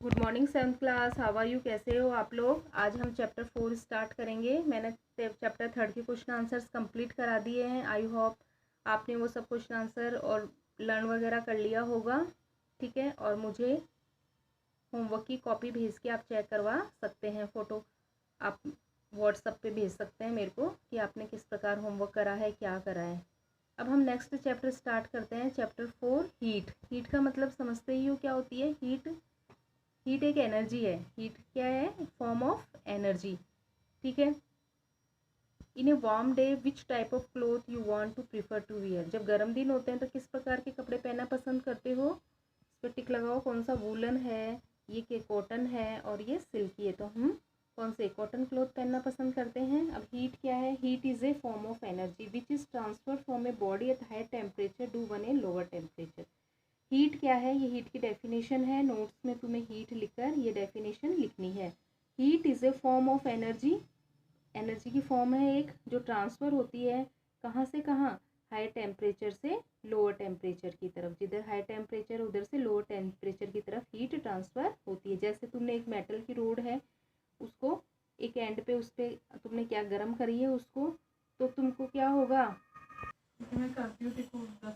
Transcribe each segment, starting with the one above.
Good morning 7th class, how are you? कैसे हो आप लोग? आज हम चैप्टर 4 स्टार्ट करेंगे। मैंने चैप्टर 3 के क्वेश्चन आंसर्स कंप्लीट करा दिए हैं। आई होप आपने वो सब क्वेश्चन आंसर और लर्न वगैरह कर लिया होगा। ठीक है, और मुझे होमवर्क की कॉपी भेज के आप चेक करवा सकते हैं। फ़ोटो आप व्हाट्सएप पे भेज सकते हैं मेरे को कि आपने किस प्रकार होमवर्क करा है, क्या करा है। अब हम नेक्स्ट चैप्टर स्टार्ट करते हैं। Chapter 4 heat. हीट का मतलब समझते ही हो क्या होती है? हीट हीट एक एनर्जी है। हीट क्या है? Form of energy. ठीक है। In a warm day which type of cloth you want to prefer to wear. जब गर्म दिन होते हैं तो किस प्रकार के कपड़े पहनना पसंद करते हो? इस पर टिक लगाओ। कौन सा? वूलन है, ये के कॉटन है और ये सिल्की है। तो हम कौन से? कॉटन क्लोथ पहनना पसंद करते हैं। अब हीट क्या है? Heat is a form of energy which is transfer from a body at high temperature to one a lower temperature. Heat क्या है? ये हीट की डेफिनेशन है। नोट्स में तुम्हें हीट लिखकर ये डेफिनेशन लिखनी है। Heat is a form of energy. Energy की फॉर्म है एक, जो ट्रांसफ़र होती है कहाँ से कहाँ? हाई टेम्परेचर से लोअर टेम्परेचर की तरफ। जिधर हाई टेम्परेचर उधर से लोअर टेम्परेचर की तरफ हीट ट्रांसफ़र होती है। जैसे तुमने एक मेटल की रोड है, उसको एक एंड पे उस पर तुमने क्या गर्म करी है उसको, तो तुमको क्या होगा?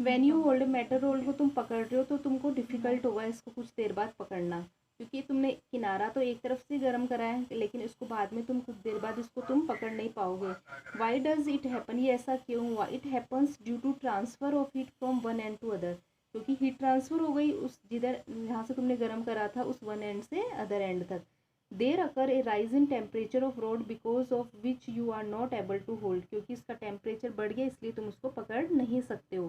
When you hold metal roll को तुम पकड़ रहे हो तो तुमको डिफ़िकल्ट होगा इसको कुछ देर बाद पकड़ना, क्योंकि तुमने किनारा तो एक तरफ से गर्म करा है, लेकिन इसको बाद में तुम कुछ देर बाद इसको तुम पकड़ नहीं पाओगे। Why does it happen? ये ऐसा क्यों हुआ? It happens due to transfer of heat from one end to other. क्योंकि हीट ट्रांसफ़र हो गई उस जिधर जहाँ से तुमने गर्म करा था उस वन एंड से अदर एंड तक। There occur a rise in temperature of rod because of which you are not able to hold. क्योंकि इसका टेम्परेचर बढ़ गया इसलिए तुम उसको पकड़ नहीं सकते हो।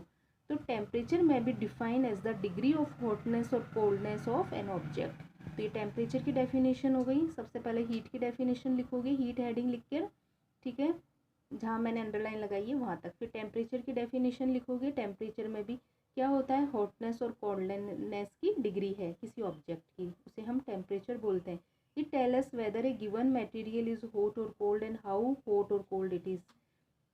तो temperature may be define as the degree of hotness or coldness of an object. तो ये टेम्परेचर की डेफिनेशन हो गई। सबसे पहले हीट की डेफिनेशन लिखोगे, हीट हेडिंग लिख कर, ठीक है, जहाँ मैंने अंडरलाइन लगाई है वहाँ तक। फिर टेम्परेचर की डेफिनेशन लिखोगे। टेम्परेचर में भी क्या होता है? हॉटनेस और कोल्डनेस की डिग्री है किसी ऑब्जेक्ट की, उसे हम टेम्परेचर बोलते हैं। It tell us whether a given material is hot or cold and how hot or cold it is.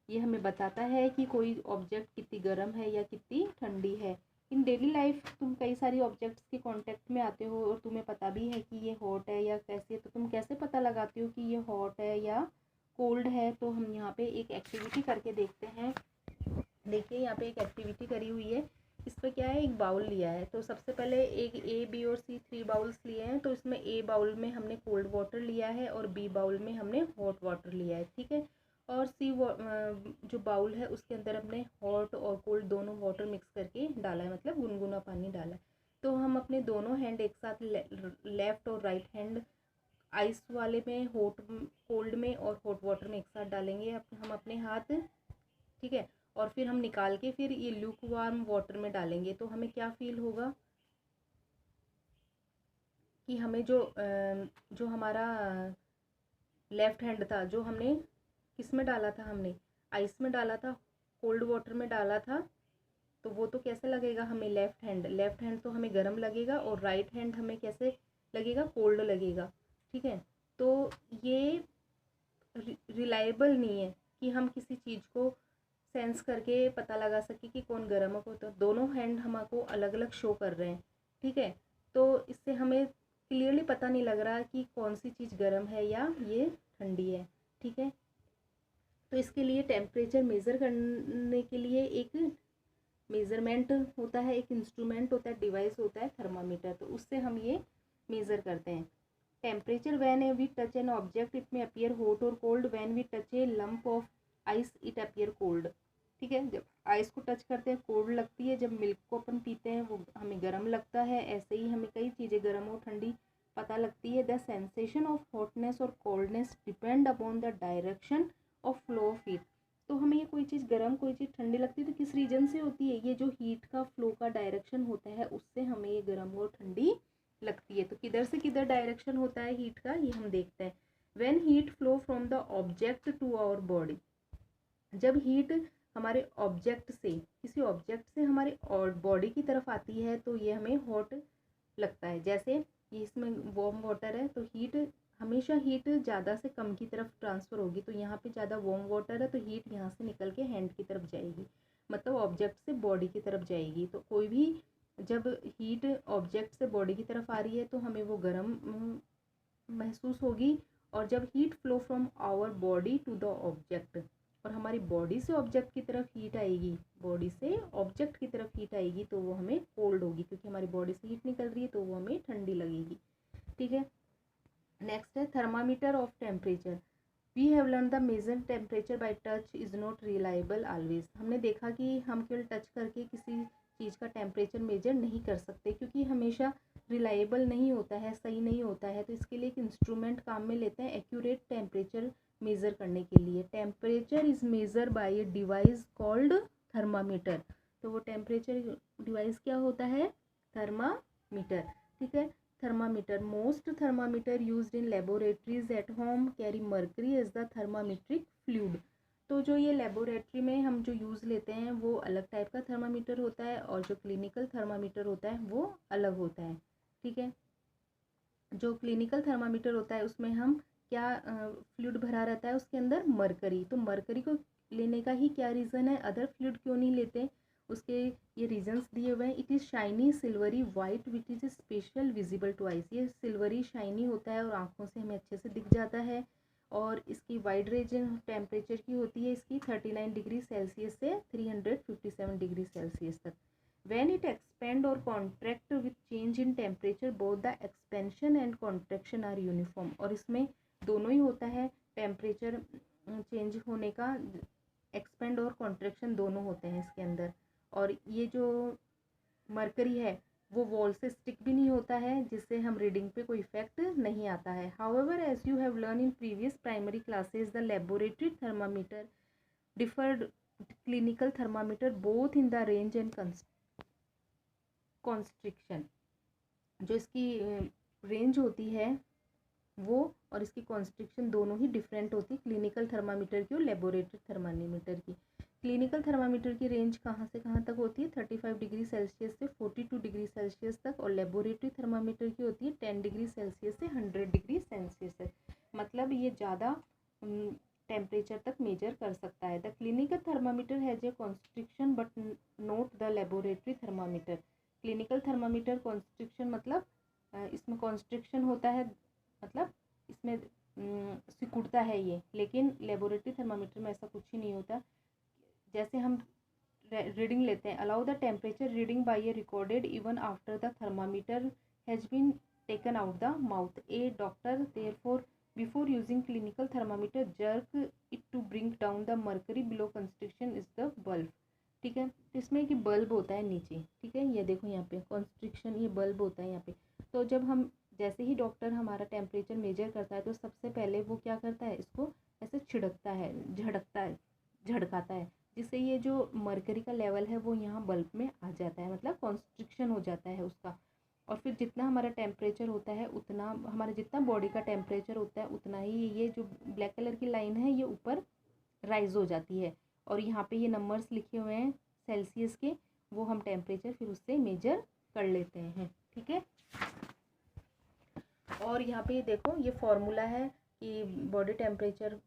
ये हमें बताता है कि कोई ऑब्जेक्ट कितनी गर्म है या कितनी ठंडी है। इन डेली लाइफ तुम कई सारी ऑब्जेक्ट्स के कांटेक्ट में आते हो और तुम्हें पता भी है कि ये हॉट है या कैसी है, तो तुम कैसे पता लगाते हो कि ये हॉट है या कोल्ड है? तो हम यहाँ पे एक एक्टिविटी करके देखते हैं। देखिए यहाँ पे एक एक्टिविटी करी हुई है। इस पर क्या है? एक बाउल लिया है। तो सबसे पहले एक ए बी और सी 3 बाउल्स लिए हैं। तो इसमें ए बाउल में हमने कोल्ड वाटर लिया है और बी बाउल में हमने हॉट वाटर लिया है, ठीक है। और सी जो बाउल है उसके अंदर हमने हॉट और कोल्ड दोनों वाटर मिक्स करके डाला है, मतलब गुनगुना पानी डाला है। तो हम अपने दोनों हैंड एक साथ लेफ़्ट और राइट हैंड आइस वाले में, हॉट कोल्ड में और हॉट वाटर में एक साथ डालेंगे हम अपने हाथ, ठीक है। और फिर हम निकाल के फिर ये ल्यूक वार्म वाटर में डालेंगे। तो हमें क्या फील होगा कि हमें जो हमारा लेफ्ट हैंड था, जो हमने किस में डाला था? हमने आइस में डाला था, कोल्ड वाटर में डाला था। तो वो तो कैसे लगेगा हमें? लेफ्ट हैंड तो हमें गर्म लगेगा और राइट हैंड हमें कैसे लगेगा? कोल्ड लगेगा, ठीक है। तो ये रिलायबल नहीं है कि हम किसी चीज़ को सेंस करके पता लगा सके कि कौन गर्म है, तो दोनों हैंड हमको अलग अलग शो कर रहे हैं, ठीक है। तो इससे हमें क्लियरली पता नहीं लग रहा कि कौन सी चीज़ गर्म है या ये ठंडी है, ठीक है। तो इसके लिए टेम्परेचर मेज़र करने के लिए एक मेज़रमेंट होता है, एक इंस्ट्रूमेंट होता है, डिवाइस होता है थर्मामीटर। तो उससे हम ये मेज़र करते हैं। Temperature when we touch an object it may appear hot or cold. When we touch a lump of ice it appear cold, ठीक है। जब आइस को टच करते हैं कोल्ड लगती है, जब मिल्क को अपन पीते हैं वो हमें गर्म लगता है। ऐसे ही हमें कई चीज़ें गर्म और ठंडी पता लगती है। The sensation of hotness or coldness depend upon the direction of flow of heat. तो हमें ये कोई चीज़ गर्म कोई चीज़ ठंडी लगती है तो किस रीजन से होती है? ये जो हीट का फ्लो का डायरेक्शन होता है उससे हमें ये गर्म और ठंडी लगती है। तो किधर से किधर डायरेक्शन होता है हीट का, ये हम देखते हैं। When heat flow from the object to our body. जब हीट हमारे ऑब्जेक्ट से, किसी ऑब्जेक्ट से हमारे और बॉडी की तरफ आती है तो ये हमें हॉट लगता है। जैसे ये इसमें वार्म वाटर है तो हीट हमेशा हीट ज़्यादा से कम की तरफ ट्रांसफ़र होगी। तो यहाँ पे ज़्यादा वार्म वाटर है तो हीट यहाँ से निकल के हैंड की तरफ जाएगी, मतलब ऑब्जेक्ट से बॉडी की तरफ जाएगी। तो कोई भी जब हीट ऑब्जेक्ट से बॉडी की तरफ आ रही है तो हमें वो गर्म महसूस होगी, और जब heat flow from our body to the object, और हमारी बॉडी से ऑब्जेक्ट की तरफ हीट आएगी, बॉडी से ऑब्जेक्ट की तरफ हीट आएगी तो वो हमें कोल्ड होगी, क्योंकि हमारी बॉडी से हीट निकल रही है तो वो हमें ठंडी लगेगी। ठीक है, नेक्स्ट है thermometer of temperature. We have learn the measure temperature by touch is not reliable always. हमने देखा कि हम केवल टच करके किसी चीज़ का टेम्परेचर मेजर नहीं कर सकते, क्योंकि हमेशा रिलायबल नहीं होता है, सही नहीं होता है। तो इसके लिए एक इंस्ट्रूमेंट काम में लेते हैं एक्यूरेट टेम्परेचर मेज़र करने के लिए। Temperature is measure by a device called thermometer. तो वो टेम्परेचर डिवाइस क्या होता है? थर्मामीटर। ठीक है, thermometer. Most thermometer used in laboratories at home carry mercury as the thermometric fluid. तो जो ये लेबोरेटरी में हम जो यूज़ लेते हैं वो अलग टाइप का थर्मामीटर होता है, और जो क्लिनिकल थर्मामीटर होता है वो अलग होता है। ठीक है, जो क्लिनिकल थर्मामीटर होता है उसमें हम क्या फ्लूइड भरा रहता है उसके अंदर? मरकरी। तो मरकरी को लेने का ही क्या रीज़न है? अदर फ्लूइड क्यों नहीं लेते? उसके ये रीजंस दिए हुए हैं। It is shiny silvery white which is special visible to eyes. ये सिल्वरी शाइनी होता है और आँखों से हमें अच्छे से दिख जाता है, और इसकी वाइड रेंज टेम्परेचर की होती है इसकी 39 डिग्री सेल्सियस से 357 डिग्री सेल्सियस तक। When it expand or contract with change in temperature, both the expansion and contraction are uniform। और इसमें दोनों ही होता है, टेम्परेचर चेंज होने का एक्सपेंड और कॉन्ट्रैक्शन दोनों होते हैं इसके अंदर। और ये जो मरकरी है वो वॉल से स्टिक भी नहीं होता है, जिससे हम रीडिंग पे कोई इफेक्ट नहीं आता है। However as you have learn in previous primary classes the laboratory thermometer differed clinical thermometer both in the range and constriction. जो इसकी रेंज होती है वो और इसकी कॉन्स्ट्रिक्शन दोनों ही डिफरेंट होती है, क्लिनिकल थर्मामीटर की और लेबोरेटरी थर्मामीटर की। क्लिनिकल थर्मामीटर की रेंज कहाँ से कहाँ तक होती है? 35 डिग्री सेल्सियस से 42 डिग्री सेल्सियस तक, और लेबोरेटरी थर्मामीटर की होती है 10 डिग्री सेल्सियस से 100 डिग्री सेल्सियस तक। मतलब ये ज़्यादा टेम्परेचर तक मेजर कर सकता है। The clinical thermometer has a constriction but note the laboratory thermometer. Clinical thermometer constriction मतलब इसमें कॉन्स्ट्रिक्शन होता है, मतलब इसमें सिकुड़ता है ये, लेकिन लेबोरेटरी थर्मामीटर में ऐसा कुछ ही नहीं होता। जैसे हम रीडिंग लेते हैं, allow the temperature reading by a recorded even after the thermometer has been taken out the mouth. A doctor therefore before using clinical thermometer jerk it to bring down the mercury below constriction is the bulb. ठीक है, तो इसमें कि bulb होता है नीचे। ठीक है, ये देखो यहाँ पे कॉन्स्ट्रिक्शन, ये बल्ब होता है यहाँ पे। तो जब हम जैसे ही डॉक्टर हमारा टेम्परेचर मेजर करता है तो सबसे पहले वो क्या करता है? इसको ऐसे छिड़कता है, झड़कता है, झड़काता है, जिससे ये जो मरकरी का लेवल है वो यहाँ बल्ब में आ जाता है, मतलब कॉन्स्ट्रिक्शन हो जाता है उसका। और फिर जितना हमारा टेम्परेचर होता है उतना हमारा जितना बॉडी का टेम्परेचर होता है उतना ही ये जो ब्लैक कलर की लाइन है ये ऊपर राइज हो जाती है। और यहाँ पे ये नंबर्स लिखे हुए हैं सेल्सियस के, वो हम टेम्परेचर फिर उससे मेजर कर लेते हैं। ठीक है, और यहाँ पे देखो ये फॉर्मूला है कि बॉडी टेम्परेचर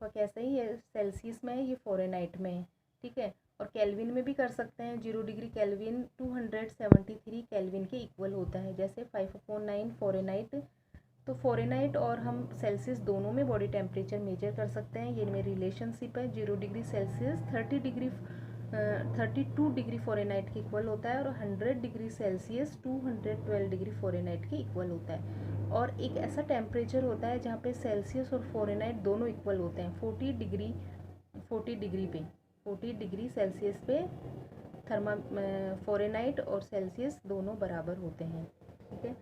का कैसा ही है, सेल्सियस में है, ये फ़ारेनहाइट में है। ठीक है, और केल्विन में भी कर सकते हैं। 0 डिग्री केल्विन 273 केल्विन के इक्वल होता है, जैसे 5/9 फ़ारेनहाइट। तो फ़ारेनहाइट और हम सेल्सियस दोनों में बॉडी टेम्परेचर मेजर कर सकते हैं। ये इनमें रिलेशनशिप है। 0 डिग्री सेल्सियस 32 डिग्री फ़ारेनहाइट के इक्वल होता है, और 100 डिग्री सेल्सियस 212 डिग्री फ़ारेनहाइट के इक्वल होता है। और एक ऐसा टेम्परेचर होता है जहाँ पे सेल्सियस और फ़ारेनहाइट दोनों इक्वल होते हैं। 40 डिग्री सेल्सियस पे फ़ारेनहाइट और सेल्सियस दोनों बराबर होते हैं। ठीक है,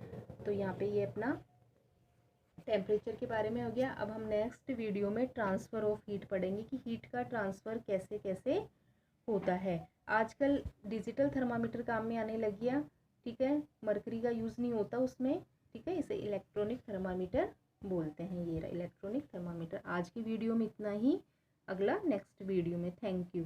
तो यहाँ पे ये अपना टेम्परेचर के बारे में हो गया। अब हम नेक्स्ट वीडियो में ट्रांसफ़र ऑफ हीट पढ़ेंगे कि हीट का ट्रांसफ़र कैसे कैसे होता है। आजकल डिजिटल थर्मामीटर काम में आने लग गया। ठीक है, मरकरी का यूज़ नहीं होता उसमें। ठीक है, इसे इलेक्ट्रॉनिक थर्मामीटर बोलते हैं। ये रहा इलेक्ट्रॉनिक थर्मामीटर। आज की वीडियो में इतना ही, अगला नेक्स्ट वीडियो में। Thank you.